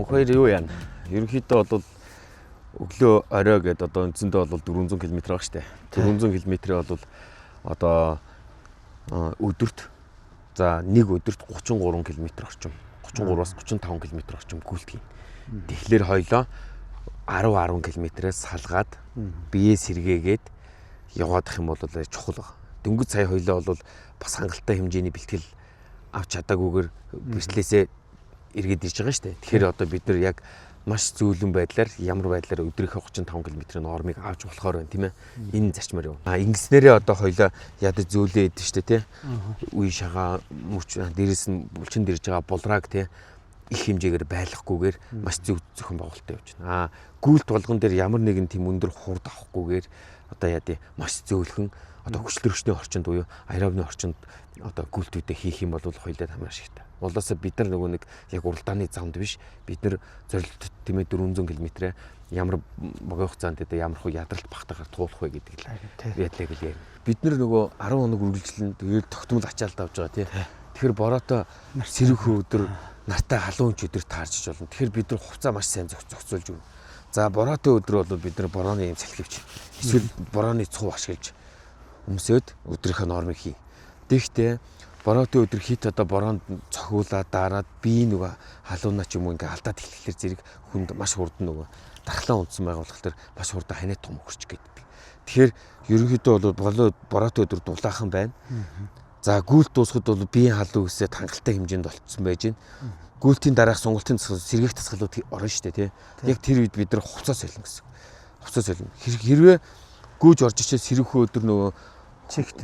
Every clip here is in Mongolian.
хоёр юу яана? Ерөнхийдөө бол өглөө орой гэдэг одоо үндсэндээ бол 400 км байгаа штэ. 400 км бол одоо өдөрт за нэг өдөрт 33 км орчим 33-аас 35 км орчим гүйлтгэн. Тэгэхээр хоёлоо 10 км-ээс салгаад биеэ сэргээгээд яваадах юм бол чухал баг. Дөнгөж сая хоёлоо бол бас хангалттай хэмжээний бэлтгэл авч чадаагүйгээр бэртлээсээ эргээд ирж байгаа штэ. Тэгэхээр одоо бид нар яг маш зөөлөн байдлаар ямар байдлаар өдрийнхөө 35 км-ийн нормыг авч болохоор байна тийм ээ. Энэ зарчмаар юу. Ингэснээрээ одоо хоёлаа ядаж зөөлөө идэв штэ тий. Үе шагаа мөч дээрээс нь булчин дэрж байгаа булрааг тий их хэмжээгээр байлгахгүйгээр маш зөвхөн байгуулалтаа явж байна. Гүйлт болгон дээр ямар нэгэн тийм өндөр хурд авахгүйгээр одоо яа тий маш зөөлхөн одоо хүчлэрхшний орчинд буюу аэробны орчинд одоо гүйлтүүдээ хийх юм бол хоёлаа тамир ашигтай. Улаасаа бид нар нөгөө нэг яг уралдааны замд биш бид нар зорилт тийм ээ 400 км ямар богино хугацаанд ямар хөө ядралт багтаагаар туулах вэ гэдэг л ядлаа гэлээ. Бид нар нөгөө 10 хоног үргэлжлэн тэгээд тогтмол ачаалт авч байгаа тий. Тэгэхээр бороотой сэрүүхэн өдөр нартай халуун өдөр таарч болно. Тэгэхээр бид нар хувцас маш сайн зохицуулж өгнө. За бороотой өдөр бол бид нар борооны юм салхивч эсвэл борооны цув ашиглаж өмсөд өдрийнхөө нормыг хий. Тэгэхдээ бороотой өдөр хит одоо бороонд цохиулаад дараад би нөгөө халуунаа ч юм уу ингээ алдаад эхлэхлээр зэрэг хүнд маш хурдан нөгөө дархлаа унтсан байгууллагаар маш хурдан ханиад том өгч гэдэг. Тэгэхээр ерөнхийдөө бол бороотой өдөр дулаахан байна. За гүйлт дуусахад бол биеийн халуун үсээд хангалттай хэмжээнд болцсон байж байна. Гүйлтийн дараах сонголтын сэргээх тасгалууд орно шүү дээ тий. Яг тэр үед бид нар хувцас солино гэсэн. Хувцас солино. Хэрвээ гүйж орж ичээ сэрүүхэн өдөр нөгөө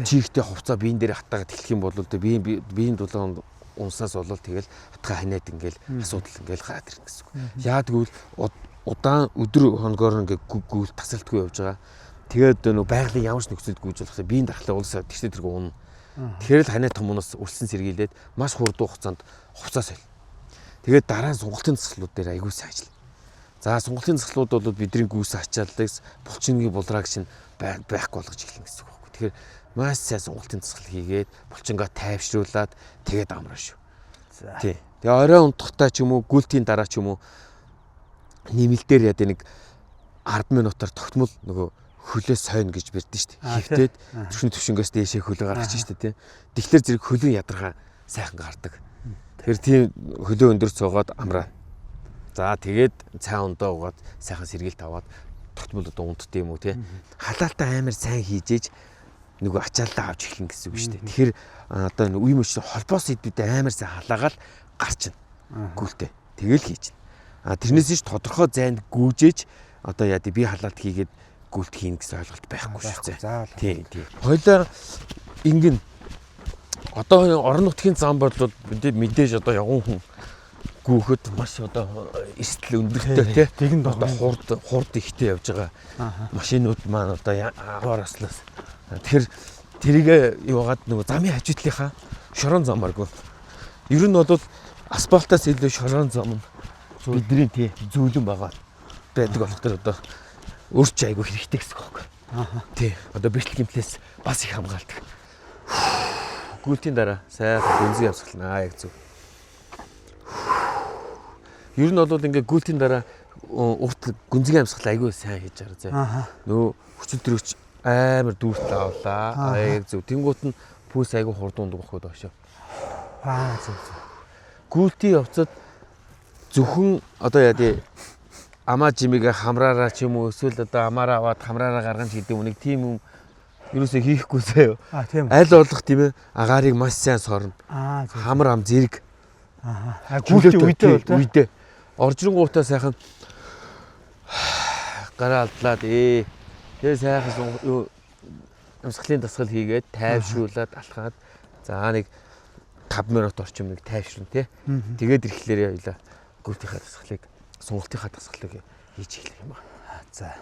чигтэй хувцас биеийн дээр хатаагаад эхлэх юм бол биеийн дулаан унсаас болол тэгэл хатгаа ханиад ингээл асуудал ингээл гараад ирнэ гэсэн. Яа тэгвэл удаан өдөр хоногоор ингээ гүйл тасалтгүй явж байгаа. Тэгээд нөгөө байгалийн ямар ч нөхцөлд гүйж болохсоо биеийн дархлаа улсаа тэгшээ тэргүй унна. Тэгэхээр л ханиад томноос үлсэн сэргийлээд маш хурдан хугацаанд хувцас солино. Тэгээд дараа нь сонголтын засгалууд дээр аягүй сайн ажиллана. За сонголтын засгалууд бол бидний гүйс ачааллаас булчингийн булрааг шин байхгүй болгож эхэлнэ гэсэн үг байхгүй. Тэгэхээр маш сайн сонголтын засгал хийгээд булчингаа тайвшруулад тэгээд амраа шүү. За. Тий. Тэгээ орой унтахтаа ч юм уу гүйлтийн дараа ч юм уу нэмэлт дээр яа нэг 10 минутаар тогтмол нөгөө хөлөө сойно гэж бэрдэн шүү дээ. Хөвтөөд төвшнгөөс дээшээ хөлөө гаргаж шүү дээ тий. Тэгэхээр зэрэг хөлөө ядаргаа сайхан гардаг. Тэгэхээр тийм хөлөө өндөр цуугаад амраа. За тэгээд цаа ундаа угаад сайхан сэргээлт аваад тогтмол одоо унтд юм уу тий. Халаалтаа амар сайн хийжээж нөгөө ачааллаа авч эхлэн гэсэн үг шүү дээ. Тэгэхээр одоо үе мөч холбоос идвэдээ амар сайн халаагаал гарчна. Гүйлтээ. Тэгэл хийж. Тэрнээс ч тодорхой зайд гүйжээж одоо яа би халаалт хийгээд гүйлт хийн гэсэн ойлголт байхгүй шүү дээ. Тийм. Хойлоо ингэн одоо орон нутгийн зам бодлол мэдээж одоо явган хүн гүүхэд маш одоо эрсдэл өндөртэй тийм одоо хурд ихтэй явж байгаа машинууд маань одоо аваар аслаас тэгэхээр тэрийг юугаад нөгөө замын хажуудлынхаа шорон замааргүй ер нь бол асфальтаас илүү шорон зам бидний тий зөөлөн байгаа байдаг болохоор одоо өрч айгүй хэрэгтэй гэсэн үг байхгүй. Тий одоо бэртэл гимтлээс бас их хамгаалдаг. Гүйлтийн дараа сайхан гүнзгий амсгалнаа яг зөв. Ер нь бол ингээ гүйлтийн дараа урт гүнзгий амсгал айгүй сайн хийж байгаа зэ. Нөө хүчил төрөгч амар дүүртэл авлаа. Яг зөв. Тэнгуут нь пүүс айгүй хурдан ундаг бохоод байгаа шүү. Зөв. Гүйлтийн явцад зөвхөн одоо яа тий амаа жимиг хамраараа ч юм уу эсвэл одоо амаараа аваад хамраараа гаргаж хийдэг юм нэг тийм юм юусоо хийхгүй заяа. Тийм. Аль болох тийм ээ агаарыг маш сайн сорно. Хамар ам зэрэг. Гүйлтийн үедээ оржингуудаа сайхан гараа алдлаад тэгээ сайхан юу амсгалын дасгал хийгээд тайвшруулад алхаад за нэг 5 минут орчим нэг тайвшрын тий. Тэгээд ирэхлээр явлаа гүйлтийнхаа дасгалыг сонголтынхаа дасгалыг хийж эхлэх юм байна. За.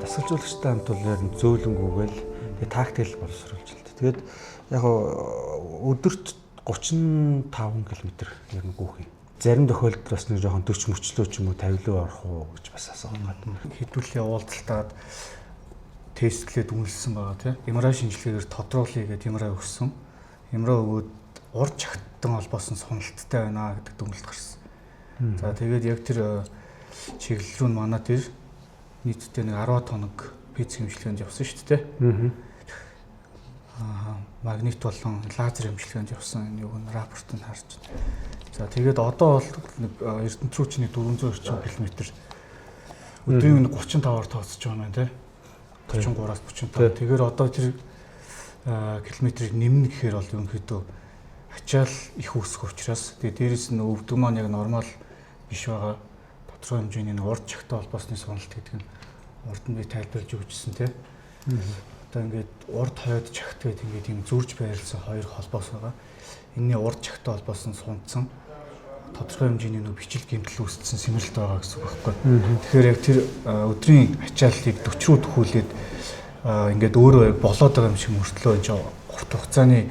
Дасгалжуулагчтай хамт бол ер нь зөөлөнгүүгээл тэгээ тактикл боловсруулж л. Тэгээд яг өдөрт 35 км ер нь гүйх юм. зарим тохиолдолд бас нэг жоохон 40 мөчлөө ч юм уу 50 лөө орох уу гэж бас асуугаад. Хэдүүлээ уулзалтаад тестлээд үнэлсэн байгаа тийм. Ямараа шинжилгээгээр тодруулъя гэдэг ямараа өгсөн. Ямараа өгөөд урд чагттан холбоосон соналттай байна гэдэг дүгнэлт гарсан. За тэгээд яг тэр чиглэл рүү манай дээр нийтдээ нэг 10 тоног ПЭЦ эмчилгээнд явсан шүү дээ. Магнит болон лазер эмчилгээнд явсан энэ юуг нь рапортыг харж байна. За тэгээд одоо бол нэг Эрдэнэт рүү чиний 400 орчим км өдрийн 35-аар тооцож байгаа юм байна тийм. 33-аас 45. Тэгэхээр одоо тэр километрийг нэмнэ гэхээр бол ерөнхийдөө ачаал их үүсэх учраас тэгээд дээрэс нь өвдөг маань яг нормал биш байгаа. Тодорхой хэмжээний урд чагтай холбоосны сонголт гэдэг нь урд нь би тайлбарлаж өгчсэн тийм. Одоо ингээд урд хойд чагт гэдэг ингээд юм зурж байрлсан хоёр холбоос байгаа. Энийний урд чагтай холбоос нь сунцсан тодорхой хэмжээний бичил гэмтэл үүссэн сэмрэлт байгаа гэсэн үг байхгүй. Тэгэхээр яг тэр өдрийн ачааллыг 40 руу төхүүлээд ингээд өөрөө болоод байгаа юм шиг мөртлөө энэ урт хугацааны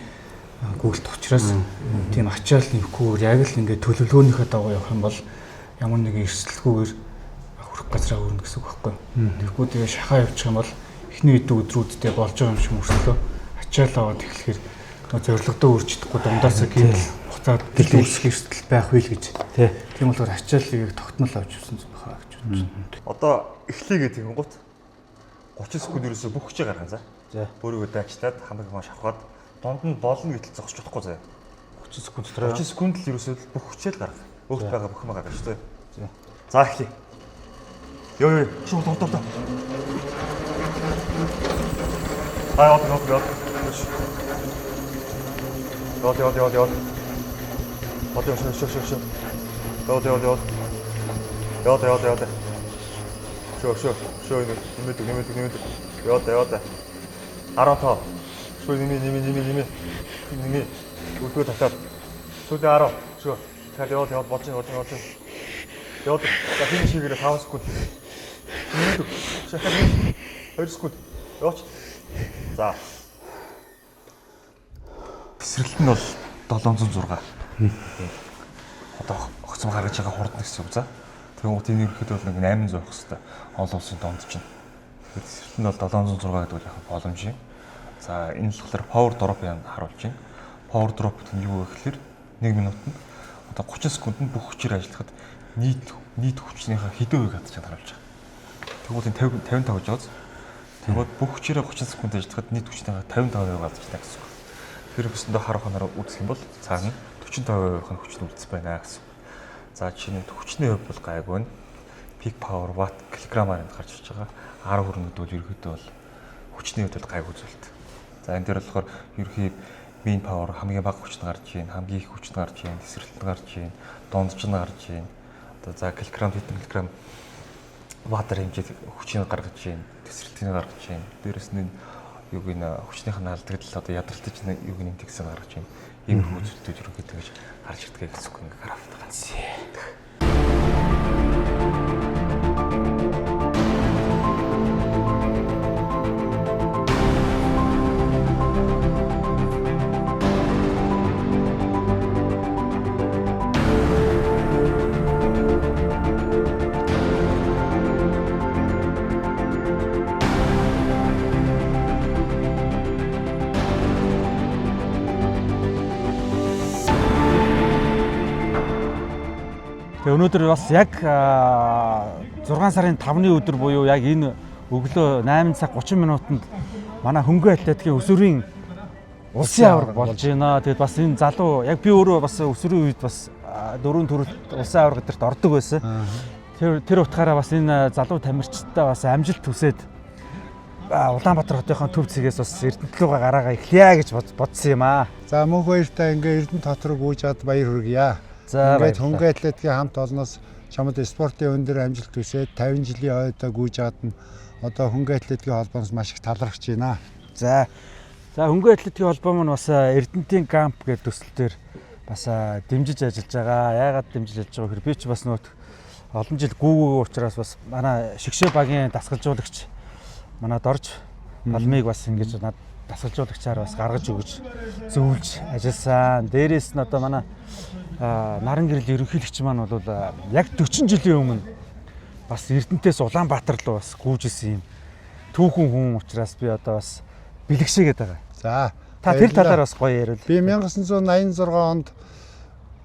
гүйлт учраас тийм ачаал нэмэхгүйгээр яг л ингээд төлөвлөгөөнийхөө дагуу явах юм бол ямар нэгэн эрсдэлгүйгээр хүрэх газраа хүрнэ гэсэн үг байхгүй. Тэгэхгүй тэгээ шахаа явуучих юм бол эхний өдрүүддээ болж байгаа юм шиг мөртлөө ачаал аваад эхлэхээр зорилгодоо үржихгүй дундаасаа гэмтэл хугацаад гэлээ үүсэх эрсдэл байх үйл гэж. Тийм болохоор ачааллыг тогтмол авч явсан зүг байхаа гэж бодож байна. Одоо эхлэе гэх юм гут 30 секунд ерөөсө бүх хүчээ гаргана за. Өөрийгөө дайчлаад хамаг маш авахад донд нь болно гэтэл зогсож чадахгүй заяа. 30 секунд дотор 30 секунд л ерөөсөө бүх хүчээ л гаргах. Өөрт байгаа бүх юм гаргаж заяа. За эхлэе. Йоо шууд доо. Аа яа. Йоо. Одоо шоо. Йоо. Шоо нэмээд. Йоо. 10 шоо нэмээ. Үлдээ татаад. Сүүлийн 10. Шоо. Тэгээд йоо болж. Йоо. За хин шигээрээ 5 секунд. Нэмээд. Шахаад 2 секунд. Йооч. За. Тесрэлт нь бол 706. Одоо огцом гаргаж байгаа хурд гэсэн үг за. Тэгвэл энэ ерөөхдөө бол нэг 800 авах хэрэгтэй. Олон улсын донд чинь. Тесрэлт нь бол 706 гэдэг бол яг боломж юм. За энэ л болохоор power drop юм харуулж байна. Power drop гэдэг нь юу вэ гэхээр 1 минутанд одоо 30 секундэд бүх хүчээр ажиллахад нийт хүчнийхээ хэдэн хувийг хадгалж харуулж байгаа. Тэгвэл энэ 55 гэж байгаа. Тэгвэл бүх хүчээр 30 секунд ажиллахад нийт хүчнийхээ 55% хадгалж байгаа гэсэн үг. Тэр бүсэндээ харах ханаар үзэх юм бол цаана 45% нь хүчний үлдсэн байна гэсэн. За чиний хүчний хувь бол гайгүй нь peak power watt килограммаар гарч ирж байгаа. 10 хүрнэд бол ерөөхдөө бол хүчний хувьд гайгүй зүйлт. За энэ дээр болохоор ерөөхдөө mean power хамгийн бага хүчний гарч ийн, хамгийн их хүчний гарч ийн, тесрэлт нь гарч ийн, дундч нь гарч ийн. Одоо за килограмм хэдэн килограмм ваттер хэмжээд хүчийг гаргаж ийн, тесрэлтийг гаргаж ийн. Дээрээс нь юуг ин хүчнийх нь алдагдал одоо ядралтаж юуг нэмтгсэн гаргаж ийн. Ийм зүйлүүд ерөөхдөө гэж гарч ирдэг гэсэн үг ингээ графт ганц. Тэгээ өнөөдөр бас яг 6 сарын 5-ны өдөр буюу яг энэ өглөө 8 цаг 30 минутанд манай хөнгөн атлетикийн өсвөрийн улсын аварга болж байна. Тэгээд бас энэ залуу яг би өөрөө бас өсвөрийн үед бас 4 төрөлт улсын аварга гэдэрт ордог байсан. Тэр утгаараа бас энэ залуу тамирчдаа бас амжилт хүсээд Улаанбаатар хотынхон төв цэгээс бас Эрдэнэт рүүгээ гараагаа эхлэе гэж бодсон юм аа. За мөнх баяртай ингээ Эрдэнэт хот руу гүйж чад баяр хүргье. За ингээд хөнгөн атлетикийн хамт олноос чамд спортын өндөр амжилт хүсээд 50 жилийн ойдоо гүйж чад нь одоо хөнгөн атлетикийн холбооноос маш их талархж байна. За хөнгөн атлетикийн холбоо маань бас Эрдэнэтийн камп гэдэг төсөл дээр бас дэмжиж ажиллаж байгаа. Яагаад дэмжиж ажиллаж байгаа гэхээр би ч бас нөт олон жил гүүгөө учраас бас манай шигшээ багийн дасгалжуулагч манай Дорж Балмыг бас ингэж дасгалжуулагчаар бас гаргаж өгч зөвлөж ажилласан. Дээрээс нь одоо манай наран гэрэл ерөнхийлөгч маань бол яг 40 жилийн өмнө бас Эрдэнэтээс Улаанбаатар руу бас гүйж исэн юм түүхэн хүн учраас би одоо бас бэлгшээгээд байгаа. За. Та тэр талаар бас гоё ярил. Би 1986 онд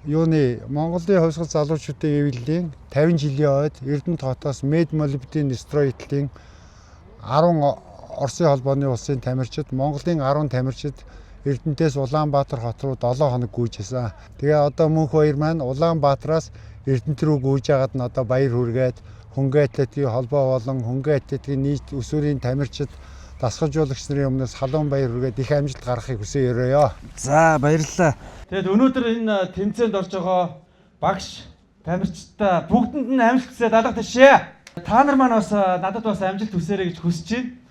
юуны Монголын хувьсгал залуучуудын эвлэлийн 50 жилийн ойд Эрдэнэт хотоос Med Molybdenum Stроителийн 10 Оросын холбооны улсын тамирчид, Монголын 10 тамирчид Эрдэнэтээс Улаанбаатар хот руу 7 хоног гүйжсэн. Тэгээ одоо мөнх баяр маань Улаанбаатараас Эрдэнэт рүү гүйж байгаад нь одоо баяр хүргээд хөнгө атлетикийн холбоо болон хөнгө атлетикийн нийт өсвөрийн тамирчид дасгалжуулагч нарын өмнөөс халуун баяр хүргээд их амжилт гаргахыг хүсье өрөөё. За баярлалаа. Тэгэд өнөөдөр энэ тэмцээнд орж байгаа багш тамирчидаа бүгдэнд нь амжилт хүсье даалга ташээ. Та нар маань бас надад бас амжилт хүсээрэй гэж хүсэж байна.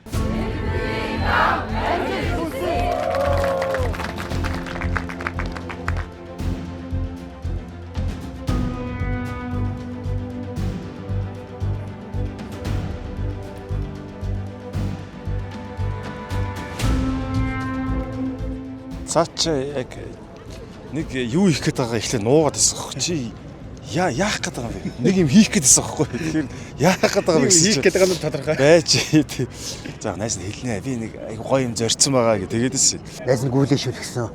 Цаачаа яг нэг юу хийх гээд байгаа ихлэ нуугаад байсан хөө чи яах гээд байгаа юм бэ? Нэг юм хийх гээд байсан хөөхгүй. Тэгэхээр яах гээд байгаа юм хийх гээд байгаа нь тодорхой. байж. За найс нь хэлнэ. Би нэг айгу гоё юм зорьсон байгаа гэ тэгээдсэн. Найс нь гүйлээ шүлгсэн.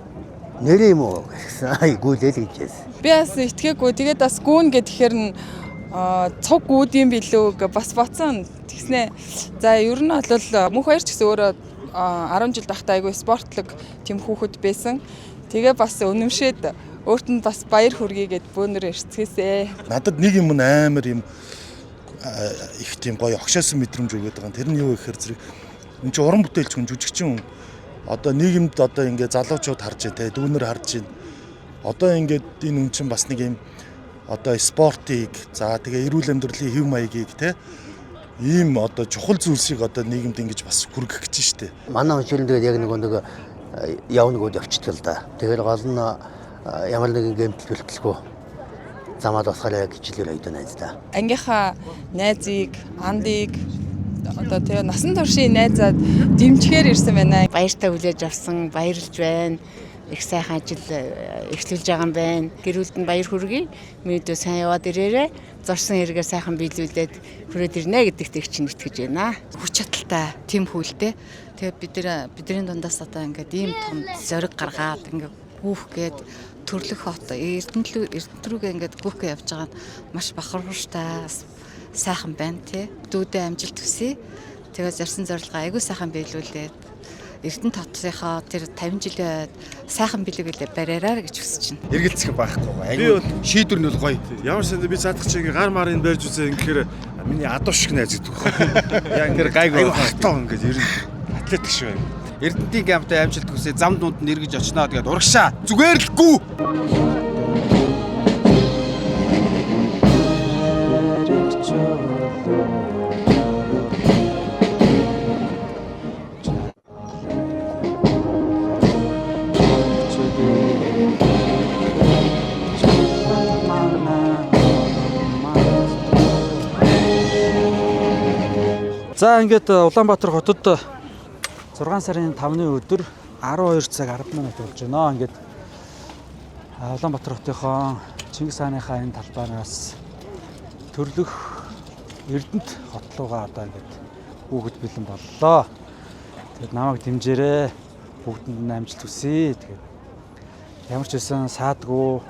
Нэрээ юм уу гэсэн. Гүйлээ л гэжээс. Би бас итгээгүй. Тэгээд бас гүүн гэхээр нь цуг гүүдийн билүү гэ бас боцсон. Тэгснэ. За ер нь бол мөнх баяр ч гэсэн өөрөө 10 жил байхдаа айгүй спортлог тийм хүүхэд байсан. Тэгээ бас өнөмшөөд өөрт нь бас баяр хүргэе гэд бөөнөр ирцгээсэ. Надад нэг юм амар юм их тийм гоё огшаасан мэдрэмж өгöd байгаа. Тэр нь юу гэхээр зэрэг энэ чи уран бүтээлч хүн жүжигчин хүн. Одоо нийгэмд одоо ингээ залуучууд харж байна те дүүнэр харж байна. Одоо ингээд энэ хүн чинь бас нэг юм одоо спортыг за тэгээ эрүүл амьдралын хэв маягийг те ийм одоо чухал зүйлсийг одоо нийгэмд ингэж бас хүргэх гэж штэ. Манай онцлон тэгээд яг нэг явнагуд явчихдаг л да. Тэгэхээр гол нь ямар нэгэн гэмтэл бэлтгэлгүй замаад басхаараа гэж хэлээр айдаа найз да. Ангийнхаа найзыг, андыг одоо тэгээ насан туршийн найзаад дэмжихээр ирсэн байна. Баяртай хүлээж авсан, баярлж байна. Их сайхан ажил эхлүүлж байгаа юм байна. Гэр бүлд нь баяр хүргэе. Мэдээ сайн яваад ирээрээ. Зорсон хэрэгээр сайхан биелүүлээд хүрээд ирнэ гэдэгт их чинь итгэж байна. Хүч чадалтай, тийм хүлтэй. Тэгээ бидний дундаас одоо ингээд ийм том зориг гаргаад ингээд гүүхгээд төрлөх хот Эрдэнэт рүүгээ ингээд гүүхгээ явж байгаа нь маш бахархууштай сайхан байна тий. Дүүдээ амжилт хүсье. Тэгээ зорсон зорилгоо аягүй сайхан биелүүлээд Эрдэнэт хотынхоо тэр 50 жилийн сайхан билеглээ бариараа гэж хүсэж байна. Эргэлцэх байхгүй. Аягүй шийдвэр нь бол гоё. Ямар ч юм би цаадах чи ингээ гар марыг барьж үзээ ингээр миний адуу шиг найз гэдэг байна. Яг ингээ гайгүй хатаа ингээ ер нь атлетик шүү. Эрдэнэтийн гамтай амжилт хүсээ зам дунд нь эргэж очноо тэгээд урагшаа зүгээр л гүү. За ингээд Улаанбаатар хотод 6 сарын 5-ны өдөр 12 цаг 10 минут болж байна. Ингээд Улаанбаатар хотынхоо Чингис хааныхаа энэ талбайнаас төрлөх Эрдэнэт хот руугаа одоо ингээд хүүхэд бэлэн боллоо. Тэгээд намайг дэмжээрэй. Бүгдэнд нь амжилт хүсье. Тэгээд ямар ч байсан саадгүй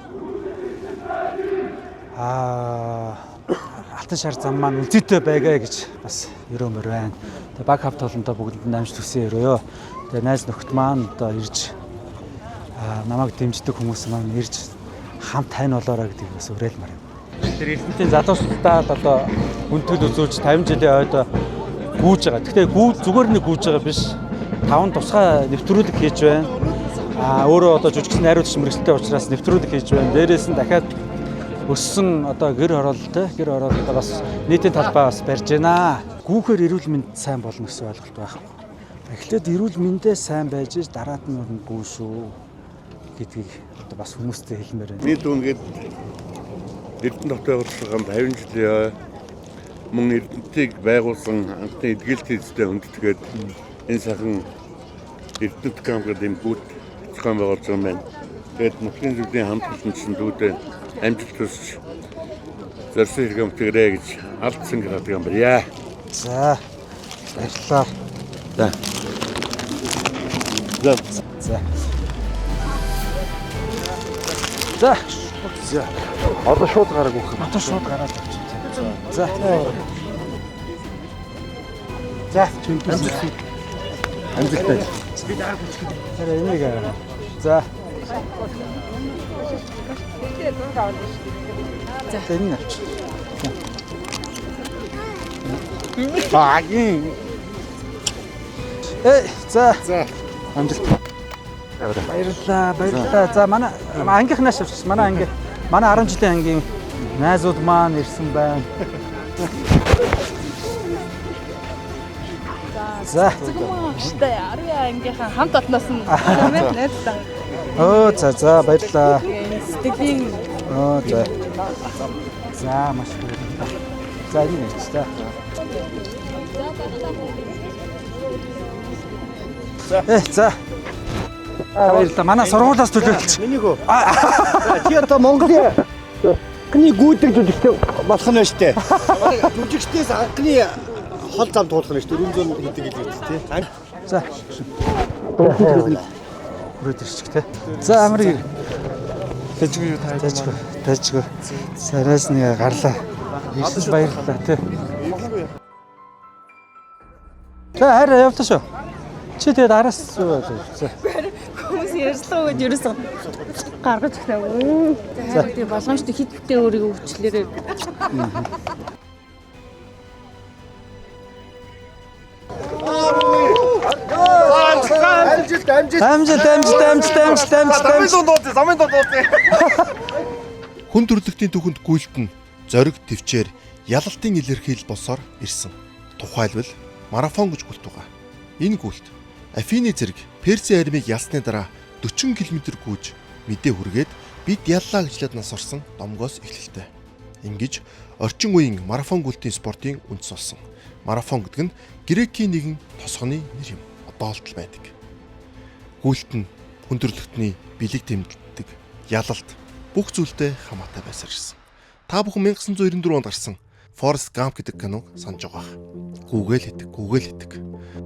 алтан шар зам маань үлзийтэй байгаа гэж бас өрөөмөр байна. Тэгээ баг хавт толонтой бүгдэнд нь амжилт хүсье өрөөё. Тэгээ найз нөхд маань одоо ирж намайг дэмждэг хүмүүс маань ирж хамт тань болоорой гэдэг бас уриалмаар юм. Тэр Эрдэнэтийн залуучуудаа одоо хүндэтгэл үзүүлж 50 жилийн ойд гүйж байгаа. Гэхдээ зүгээр нэг гүйж байгаа биш. 5 тусгай нэвтрүүлэг хийж байна. Өөрөө одоо жүжигчсэн найруулагч мэргэжилтэй учраас нэвтрүүлэг хийж байна. Дээрээс нь дахиад өссөн одоо гэр хороололтой бас нийтийн талбай бас барьж байна. Гүүхээр эрүүл мэнд сайн болно гэсэн ойлголт байхгүй. Эхлээд эрүүл мэндээ сайн байж дараад нь гүү шүү гэдгийг одоо бас хүмүүстэй хэлмээр байна. Нийт үнгээд Эрдэнэт хотын урлагийн 50 жилийн мөн Эрдэнэтийг байгуулсан анхны эдгэлт хийцтэй хүндэтгээд энэ сайхан Эрдэнэт кампыг дэм бүт зохион байгуулж байгаа юм байна. Тэгээд мөхлийн зүйлийн хамтлагчид дүүдээ амжилт хүсэж зорьсон хэрэгэм тэгрээ гэж алдсан гэдэг юм байна. За. Баярлалаа. За. За. За. За. За. Одоо шууд гараг өгөх юм. Одоо шууд гараад авчих. За. За. Амжилттай. Би дараа бүчих. За энийг аа. За. За энэ авч. Багийн. За. За. Амжилт. Баярлалаа. За манай ангийнхнаас авчихсан. Манай анги. Манай 10 жилийн ангийн найзууд маань ирсэн байна. За. Штэ 10 ангийнхан хамт олноос нь найзлаа. Оо за баярлалаа. Сэтгэлийн Оо за. За маш баярлалаа. За энэ нэрч та. За. Баярлалаа. Манай сургуулиас төлөвлөж. Миний хөө. Чи одоо Монголын анхны гүйдэг жүжигчтэй болох нь шүү дээ. Жүжигчдээс анхны хол зам туулах нь шүү дээ. 400 хэдэг илүү тий. За. Бүрээд ирчих те. За амрыг Тэжгүй юу таа. тажгүй. Сараас нэг гарлаа. Ирсэн баярлалаа те. За хараа явтаа шүү. Чи тэгээд араас суу. За. хүмүүс ярьслаа гэж ерөөсөө гаргаж өгнө. За тийм болгоомжтой хит бүтээ өөрийгөө өвчлээрээ. Хүн төрөлхтний түүхэнд гүйлтэн зориг төвчээр ялалтын илэрхийлэл босоор ирсэн. Тухайлбал марафон гэж гүйлт байгаа. Энэ гүйлт Афины зэрэг Перси армийг ялсны дараа 40 км гүйж мэдээ хүргээд бид яллаа гэжлээд нас орсон домгоос эхлэлтэй. Ингэж орчин үеийн марафон гүйлтийн спортын үндэс болсон. Марафон гэдэг нь грекийн нэгэн тосгоны нэр юм. Одоолтол байдаг. Гүйлт нь хүн төрөлхтний бэлэг тэмдэлдэг, ялалт бүх зүйлтэй хамаатай байсаар ирсэн. Та бүхэн 1994 онд гарсан Forrest Gump гэдэг киног санаж байгаа. Гүүгээл идэг.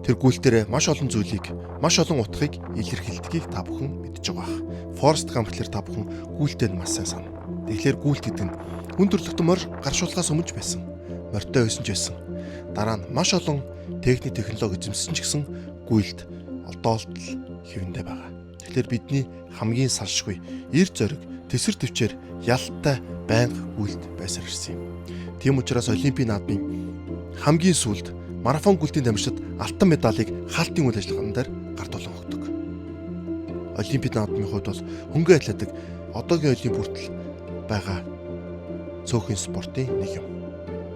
Тэр гүйлтээр маш олон зүйлийг, маш олон утгыг илэрхийлдгийг та бүхэн мэдж байгаа. Forrest Gump гэхэлэр та бүхэн гүйлтэд маш сайн сана. Тэгэхээр гүйлт гэдэг нь хүн төрөлхтөн морь гаршуулахаас өмнө байсан. Морьтой байсан ч байсан. Дараа нь маш олон техник технологи эзэмссэн ч гэсэн гүйлт одоолтол хэвэндээ байгаа. Тэгэхээр бидний хамгийн салшгүй эр зориг тэсэр төвчээр ялттай байнга гүйлт байсаар ирсэн юм. Тийм учраас Олимпийн наадмын хамгийн сүүлд марафон гүйлтийн тамирчид алтан медалийг хаалтын үйл ажиллагаан дээр гартуулан өгдөг. Олимпийн наадмын хувьд бол хөнгөн атлетик одоогийн Олимп хүртэл байгаа цөөхөн спортын нэг юм.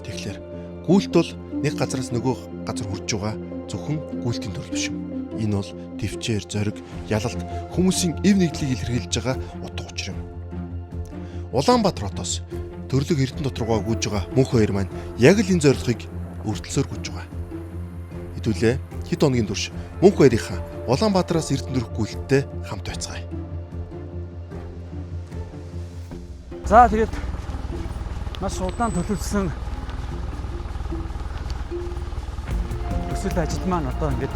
Тэгэхээр гүйлт бол нэг газараас нөгөө газар хүрж байгаа зөвхөн гүйлтийн төрөл биш юм. Энэ бол төвчээр, зориг, ялалт, хүмүүсийн эв нэгдлийг илэрхийлж байгаа утга учир юм. Улаанбаатар хотоос төрлөг Эрдэнэ доторгоо гүйж байгаа мөнх хоёр маань яг л энэ зорилгыг өртөлсөөр гүйж байгаа. Хэдүүлээ хэд хоногийн турш мөнх хоёрынхаа Улаанбаатараас Эрдэнэ дөрөх гүйлттэй хамт байцгаая. За тэгээд маш удаан төлөвлөсөн төсөл ажил маань одоо ингээд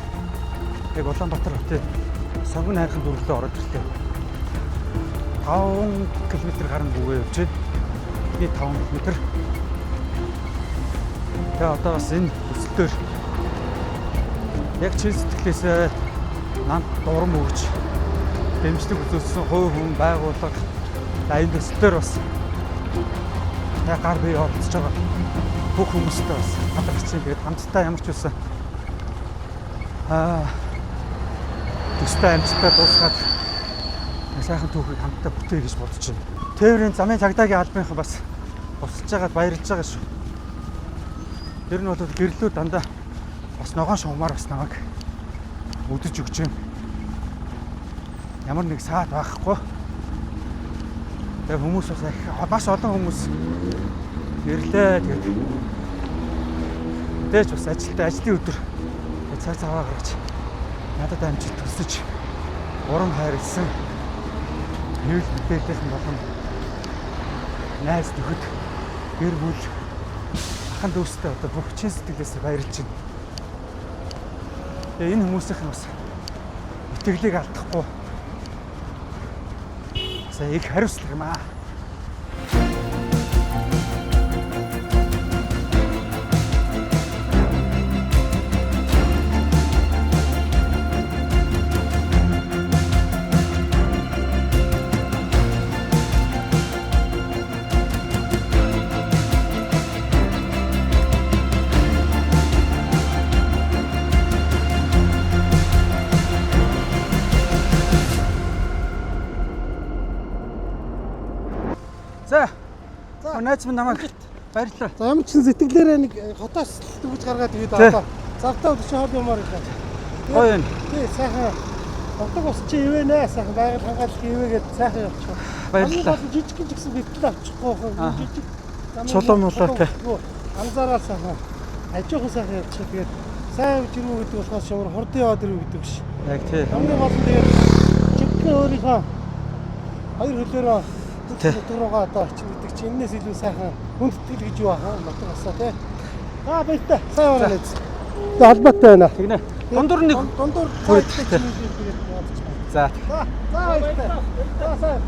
яг Улаанбаатар хотын сонгон хайрхан дүрлэлөө ороод ирлээ. 5 км гарan бүгээ явж байна. 5 км. Тэгээ одоо бас энэ төсөлтөөр яг чин сэтгэлээсээ намд дурам өгч дэмжлэг үзүүлсэн хувь хүн байгууллага энэ төсөлтөөр бас яг гар бие оролцож байгаа бүх хүмүүстэй бас хамтрах чинь тэгээд хамтдаа ямар ч байсан төстэй амжилттай дуусгаад сайхан түүхийг хамтдаа бүтээе гэж бодож байна. Тээврийн замын цагдаагийн албанхан бас босч байгаад баярлж байгаа шүү. Тэр нь бол гэрлүүд дандаа бас ногоон шугамар бас намайг өдөж өгч юм. Ямар нэг саад байхгүй. Тэгээ хүмүүс бас олон хүмүүс ирлээ тэгээд мэдээж бас ажлын өдөр цаг цагаа гаргаж надад амжилт төсөж урам хайрлсан хэвлэл мэдээлэл болон найз нөхөд гэр бүл ахын дүүстэй одоо бүх чин сэтгэлээс баярлж байна. Тэгээ энэ хүмүүсийнх нь бас итгэлийг алдахгүй сая их хариуцлага юм аа. За найз минь намайг баярлалаа. За ямар ч сэтгэлээрээ нэг хотоос төгөж гаргаад тэгээд одоо завтаа өдөр чи хоол юмар илаа. Гоё юм. Тий сайхан ондог ус чи ивэнэ сайхан байгаль хамгааллын ивэгээд сайхан явчих. Баярлалаа. Жижиг гэсэн битэл авчихгүй хаа. Жижиг чулуун молоо те. Анзаараа сайхан ажиухан сайхан явчих. Тэгээд сайн жирүү гэдэг болохоос шамар хурдан яваад ирүү гэдэг биш. Яг тий. Хамгийн гол нь тэгээд чигтээ өөрийнхөө хоёр хөлөөрөө руугаа одоо очих гэдэг чинь энэс илүү сайхан хүндэтгэл гэж юу аа нутаг асаа тий. Баяртай. Сайн байна лээ. Тэгээд холбоотой байна. Тэгнэ. Дундуур нэг дундуур За. За баяртай. За сайн.